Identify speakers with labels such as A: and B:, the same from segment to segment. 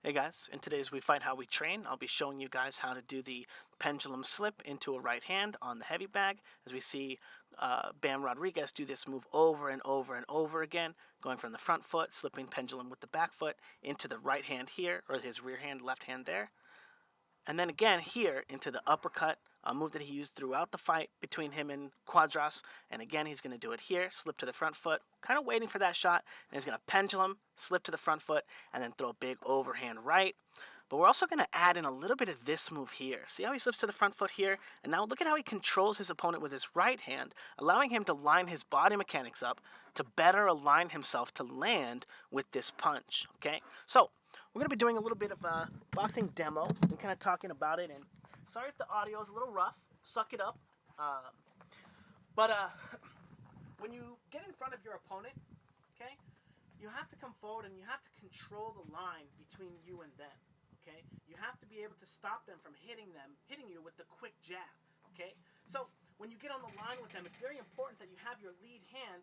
A: Hey guys, in today's We Fight How We Train, I'll be showing you guys how to do the pendulum slip into a right hand on the heavy bag. As we see Bam Rodriguez do this move over and over and over again, going from the front foot, slipping pendulum with the back foot into the right hand here, or his rear hand, left hand there. And then again here into the uppercut, a move that he used throughout the fight between him and Quadras. And again, he's going to do it here, slip to the front foot, kind of waiting for that shot. And he's going to pendulum, slip to the front foot, and then throw a big overhand right. But we're also going to add in a little bit of this move here. See how he slips to the front foot here? And now look at how he controls his opponent with his right hand, allowing him to line his body mechanics up to better align himself to land with this punch. Okay, so we're going to be doing a little bit of a boxing demo and kind of talking about it. And sorry if the audio is a little rough. Suck it up. But when you get in front of your opponent, okay, you have to come forward and you have to control the line between you and them. Okay, you have to be able to stop them from hitting you with the quick jab. Okay, so when you get on the line with them, it's very important that you have your lead hand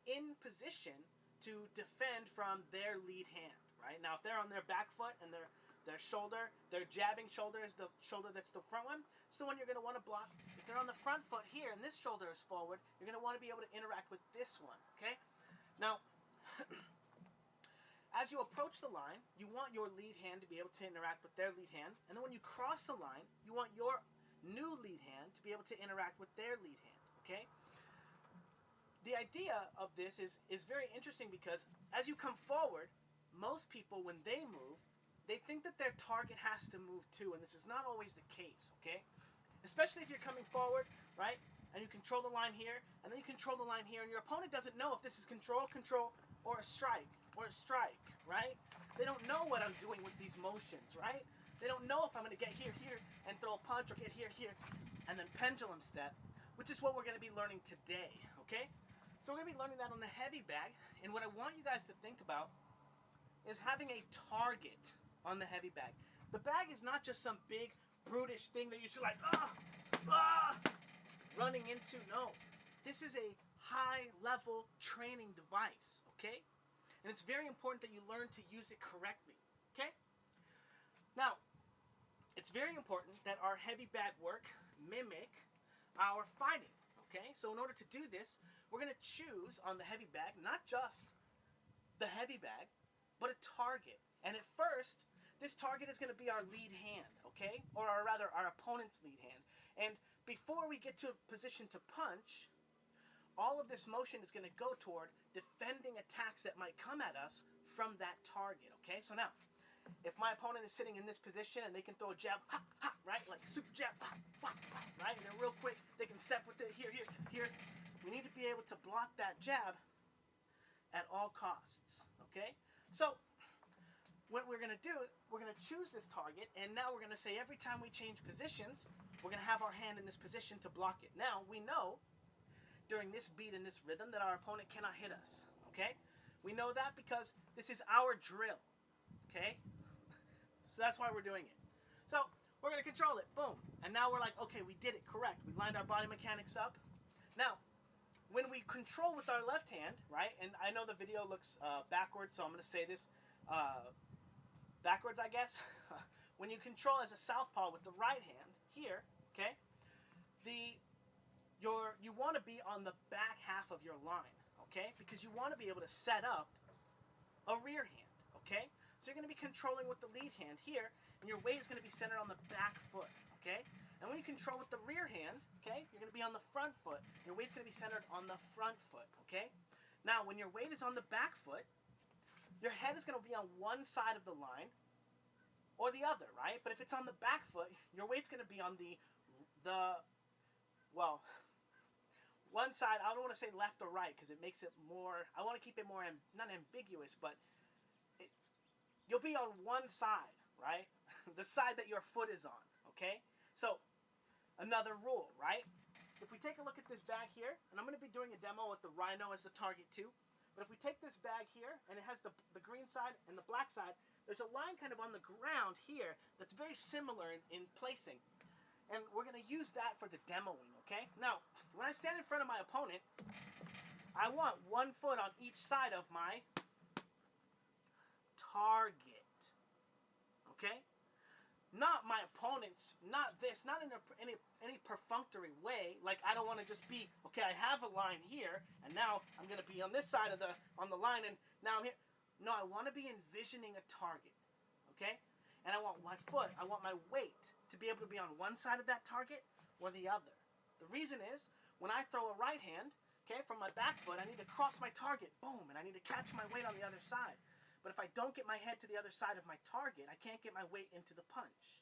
A: in position to defend from their lead hand. Right now, if they're on their back foot and their shoulder, their jabbing shoulder is the shoulder that's the front one, it's the one you're going to want to block. If they're on the front foot here and this shoulder is forward, you're going to want to be able to interact with this one. Okay, now. As you approach the line, you want your lead hand to be able to interact with their lead hand. And then when you cross the line, you want your new lead hand to be able to interact with their lead hand, okay? The idea of this is very interesting because as you come forward, most people, when they move, they think that their target has to move too, and this is not always the case, okay? Especially if you're coming forward, right? And you control the line here, and then you control the line here, and your opponent doesn't know if this is control, or a strike, right? They don't know what I'm doing with these motions, right? They don't know if I'm going to get here, and throw a punch, or get here, and then pendulum step, which is what we're going to be learning today, okay? So we're going to be learning that on the heavy bag, and what I want you guys to think about is having a target on the heavy bag. The bag is not just some big, brutish thing that you should like, running into. No, this is a high-level training device, okay? And it's very important that you learn to use it correctly, okay? Now, it's very important that our heavy bag work mimic our fighting, okay? So in order to do this, we're going to choose on the heavy bag, not just the heavy bag, but a target. And at first, this target is going to be our lead hand, okay? Or rather, our opponent's lead hand. And before we get to a position to punch, all of this motion is going to go toward defending attacks that might come at us from that target, okay? So now, if my opponent is sitting in this position and they can throw a jab, ha, ha, right? Like super jab, ha, ha, right? And they're real quick. They can step with it here. We need to be able to block that jab at all costs, okay? So what we're going to do, we're going to choose this target, and now we're going to say every time we change positions, we're going to have our hand in this position to block it. Now, we know during this beat and this rhythm that our opponent cannot hit us, okay? We know that because this is our drill, okay? So that's why we're doing it. So we're going to control it, boom. And now we're like, okay, we did it, correct. We lined our body mechanics up. Now, when we control with our left hand, right, and I know the video looks backwards, so I'm going to say this backwards, I guess. When you control as a southpaw with the right hand here, okay, you want to be on the back half of your line, okay, because you want to be able to set up a rear hand, okay? So you're going to be controlling with the lead hand here, and your weight is going to be centered on the back foot, okay? And when you control with the rear hand, okay, you're going to be on the front foot. Your weight's going to be centered on the front foot, okay? Now, when your weight is on the back foot, your head is going to be on one side of the line or the other, right? But if it's on the back foot, your weight's going to be on one side. I don't want to say left or right because it makes it more, I want to keep it more, not ambiguous, but you'll be on one side, right? The side that your foot is on, okay? So, another rule, right? If we take a look at this bag here, and I'm going to be doing a demo with the Rhino as the target too, but if we take this bag here, and it has the green side and the black side, there's a line kind of on the ground here that's very similar in placing. And we're going to use that for the demoing, okay? Now, when I stand in front of my opponent, I want one foot on each side of my target. not my opponents, not this, not in any perfunctory way. Like, I don't want to just be, okay, I have a line here, and now I'm going to be on this side of on the line, and now I'm here. No, I want to be envisioning a target, okay? And I want my foot, I want my weight to be able to be on one side of that target or the other. The reason is, when I throw a right hand, okay, from my back foot, I need to cross my target, boom, and I need to catch my weight on the other side. But if I don't get my head to the other side of my target, I can't get my weight into the punch.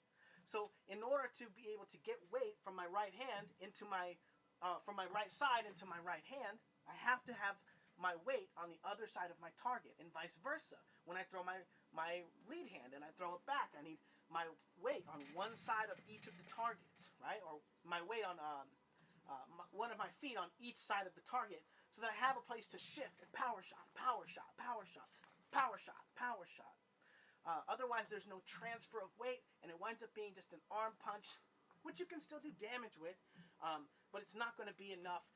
A: So in order to be able to get weight from my right hand into from my right side into my right hand, I have to have my weight on the other side of my target, and vice versa. When I throw my lead hand and I throw it back, I need my weight on one side of each of the targets, right? Or my weight on one of my feet on each side of the target, so that I have a place to shift and power shot, power shot, power shot, power shot, power shot. Otherwise, there's no transfer of weight, and it winds up being just an arm punch, which you can still do damage with, but it's not going to be enough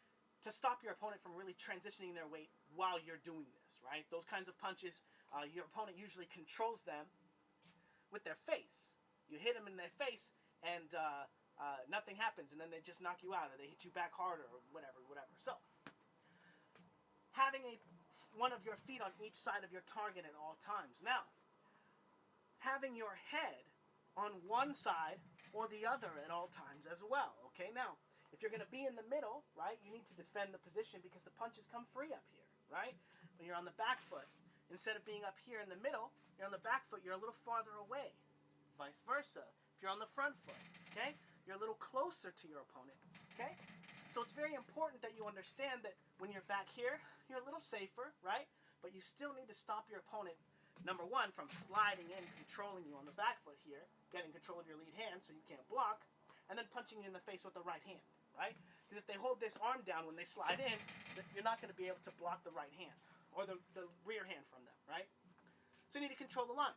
A: to stop your opponent from really transitioning their weight while you're doing this, right? Those kinds of punches, your opponent usually controls them with their face. You hit them in their face, and nothing happens, and then they just knock you out, or they hit you back harder, or whatever. So, having one of your feet on each side of your target at all times. Now, having your head on one side or the other at all times as well. Okay, now, if you're going to be in the middle, right, you need to defend the position because the punches come free up here, right? When you're on the back foot, instead of being up here in the middle, you're on the back foot, you're a little farther away. Vice versa. If you're on the front foot, okay, you're a little closer to your opponent, okay? So it's very important that you understand that when you're back here, you're a little safer, right? But you still need to stop your opponent, number one, from sliding in, controlling you on the back foot here, getting control of your lead hand so you can't block, and then punching you in the face with the right hand. Right? Because if they hold this arm down when they slide in, you're not going to be able to block the right hand or the rear hand from them, right? So you need to control the line.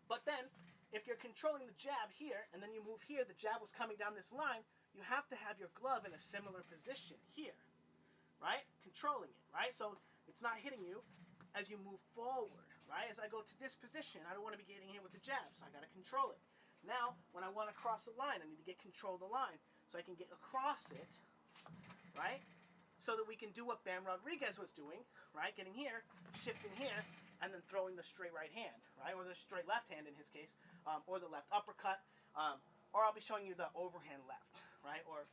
A: But then, if you're controlling the jab here, and then you move here, the jab was coming down this line, you have to have your glove in a similar position here, right? Controlling it, right? So it's not hitting you as you move forward, right? As I go to this position, I don't want to be getting hit with the jab, so I got to control it. Now, when I want to cross the line, I need to get control of the line. So I can get across it, right? So that we can do what Bam Rodriguez was doing, right? Getting here, shifting here, and then throwing the straight right hand, right? Or the straight left hand in his case, or the left uppercut, or I'll be showing you the overhand left, right? Or,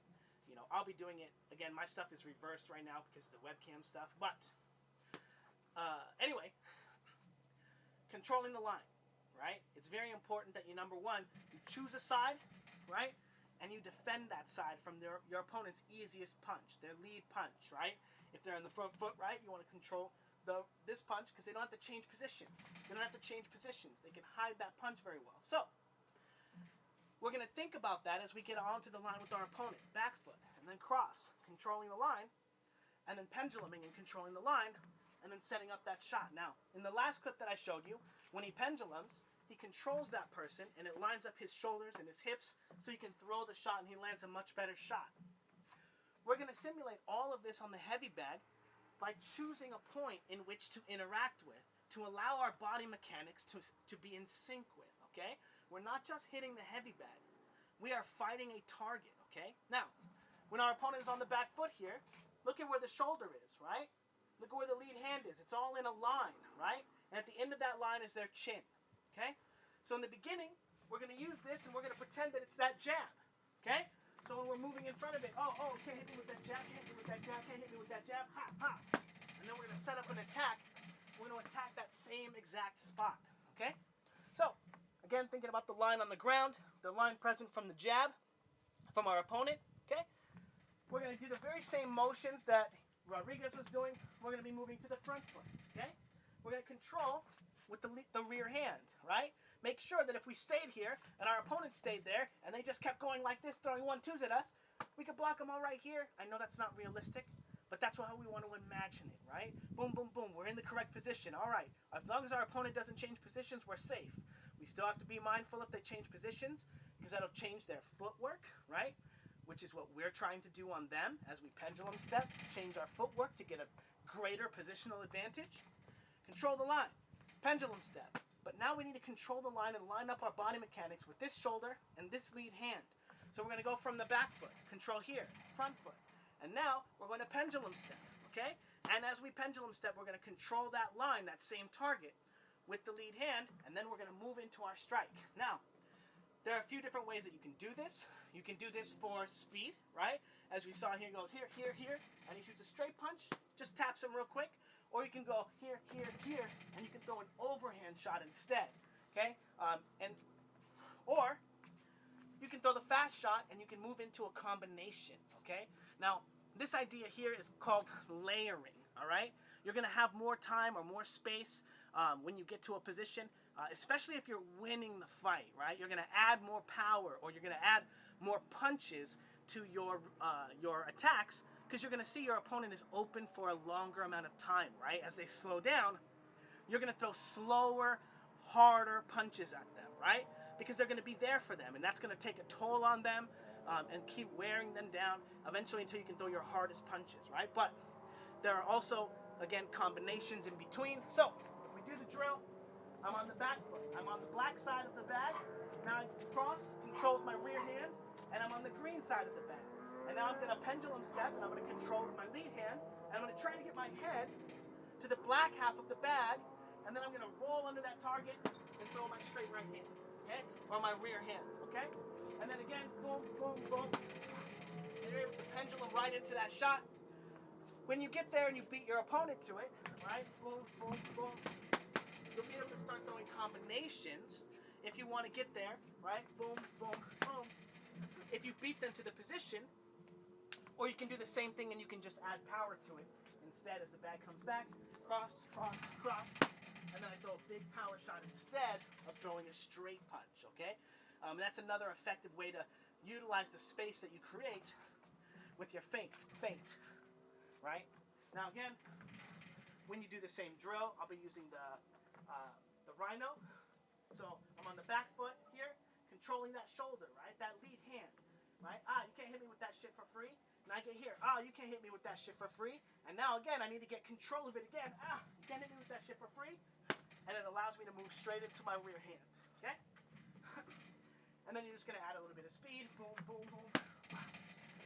A: you know, I'll be doing it, again, my stuff is reversed right now because of the webcam stuff, but anyway, controlling the line, right? It's very important that you, number one, you choose a side, right? And you defend that side from your opponent's easiest punch, their lead punch, right? If they're in the front foot, right, you want to control this punch because they don't have to change positions. They don't have to change positions. They can hide that punch very well. So, we're going to think about that as we get onto the line with our opponent. Back foot, and then cross, controlling the line, and then penduluming and controlling the line, and then setting up that shot. Now, in the last clip that I showed you, when he pendulums, he controls that person, and it lines up his shoulders and his hips so he can throw the shot, and he lands a much better shot. We're going to simulate all of this on the heavy bag by choosing a point in which to interact with, to allow our body mechanics to be in sync with, okay? We're not just hitting the heavy bag. We are fighting a target, okay? Now, when our opponent is on the back foot here, look at where the shoulder is, right? Look at where the lead hand is. It's all in a line, right? And at the end of that line is their chin. Okay? So in the beginning, we're going to use this, and we're going to pretend that it's that jab. Okay? So when we're moving in front of it, can't hit me with that jab, can't hit me with that jab, can't hit me with that jab, ha, ha. And then we're going to set up an attack. We're going to attack that same exact spot. Okay? So, again, thinking about the line on the ground, the line present from the jab, from our opponent. Okay? We're going to do the very same motions that Rodriguez was doing. We're going to be moving to the front foot. Okay? We're going to control with the rear hand, right? Make sure that if we stayed here and our opponent stayed there and they just kept going like this, throwing 1-2s at us, we could block them all right here. I know that's not realistic, but that's how we want to imagine it, right? Boom, boom, boom. We're in the correct position. All right. As long as our opponent doesn't change positions, we're safe. We still have to be mindful if they change positions because that'll change their footwork, right? Which is what we're trying to do on them as we pendulum step, change our footwork to get a greater positional advantage. Control the line. Pendulum step. But But now we need to control the line and line up our body mechanics with this shoulder and this lead hand. So we're going to go from the back foot, control here, front foot. And now we're going to pendulum step, okay? And as we pendulum step, we're going to control that line, that same target, with the lead hand, and then we're going to move into our strike. Now, there are a few different ways that you can do this. You can do this for speed, right? As we saw here, goes here, here, here, and he shoots a straight punch, just taps him real quick. Or you can go here, here, here, and you can throw an overhand shot instead, okay? Or you can throw the fast shot and you can move into a combination, okay? Now, this idea here is called layering, all right? You're going to have more time or more space when you get to a position, especially if you're winning the fight, right? You're going to add more power, or you're going to add more punches to your attacks, because you're going to see your opponent is open for a longer amount of time, right? As they slow down, you're going to throw slower, harder punches at them, right? Because they're going to be there for them, and that's going to take a toll on them and keep wearing them down eventually until you can throw your hardest punches, right? But there are also, again, combinations in between. So if we do the drill, I'm on the back foot. I'm on the black side of the bag. Now I cross, control with my rear hand, and I'm on the green side of the bag. And now I'm going to pendulum step, and I'm going to control with my lead hand, and I'm going to try to get my head to the black half of the bag, and then I'm going to roll under that target and throw my straight right hand, okay? Or my rear hand, okay? And then again, boom, boom, boom. And you're able to pendulum right into that shot. When you get there and you beat your opponent to it, right? Boom, boom, boom. You'll be able to start throwing combinations if you want to get there, right? Boom, boom, boom. If you beat them to the position, or you can do the same thing and you can just add power to it instead as the bag comes back. Cross, cross, cross. And then I throw a big power shot instead of throwing a straight punch, okay? That's another effective way to utilize the space that you create with your feint, right? Now again, when you do the same drill, I'll be using the rhino. So I'm on the back foot here, controlling that shoulder, right? That lead hand, right? You can't hit me with that shit for free. And I get here, you can't hit me with that shit for free. And now again, I need to get control of it again. You can't hit me with that shit for free. And it allows me to move straight into my rear hand, okay? And then you're just gonna add a little bit of speed, boom, boom, boom.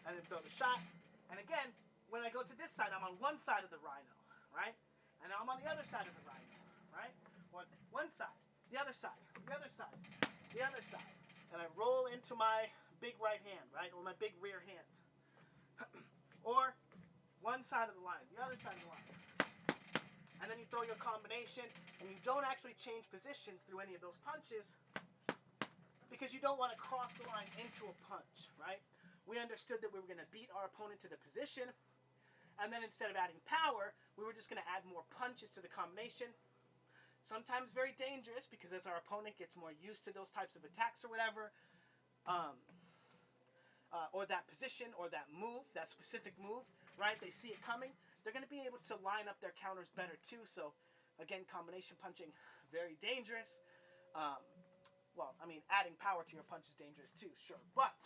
A: And then throw the shot. And again, when I go to this side, I'm on one side of the rhino, right? And now I'm on the other side of the rhino, right? One side, the other side, the other side, the other side. And I roll into my big right hand, right? Or my big rear hand. Or one side of the line, the other side of the line. And then you throw your combination, and you don't actually change positions through any of those punches because you don't want to cross the line into a punch, right? We understood that we were going to beat our opponent to the position, and then instead of adding power, we were just going to add more punches to the combination. Sometimes very dangerous because as our opponent gets more used to those types of attacks or whatever, or that position or that move, that specific move, right? They see it coming. They're going to be able to line up their counters better too. So, again, combination punching, very dangerous. Well, I mean, adding power to your punch is dangerous too, sure. But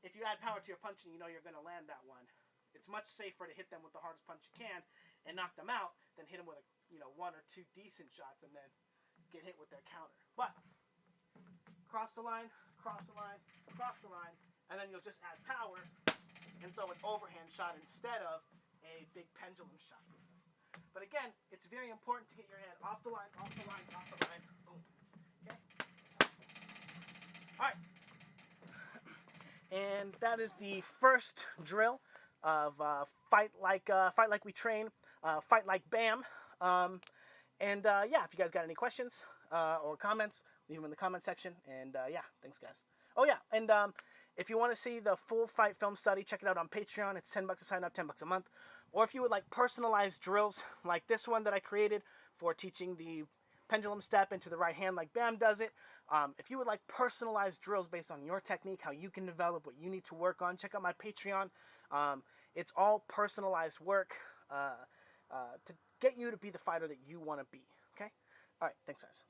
A: if you add power to your punch and you know you're going to land that one, it's much safer to hit them with the hardest punch you can and knock them out than hit them with one or two decent shots and then get hit with their counter. But cross the line, cross the line, cross the line, and then you'll just add power and throw an overhand shot instead of a big pendulum shot. But again, it's very important to get your hand off the line, off the line, off the line. Boom. Okay? All right. And that is the first drill of fight like we train, fight like BAM. Yeah, if you guys got any questions or comments, leave them in the comment section. And yeah, thanks guys. Oh yeah, and if you want to see the full fight film study, check it out on Patreon. It's $10 to sign up, $10 a month. Or if you would like personalized drills like this one that I created for teaching the pendulum step into the right hand like BAM does it. If you would like personalized drills based on your technique, how you can develop what you need to work on, check out my Patreon. It's all personalized work to get you to be the fighter that you want to be. Okay? All right, thanks guys.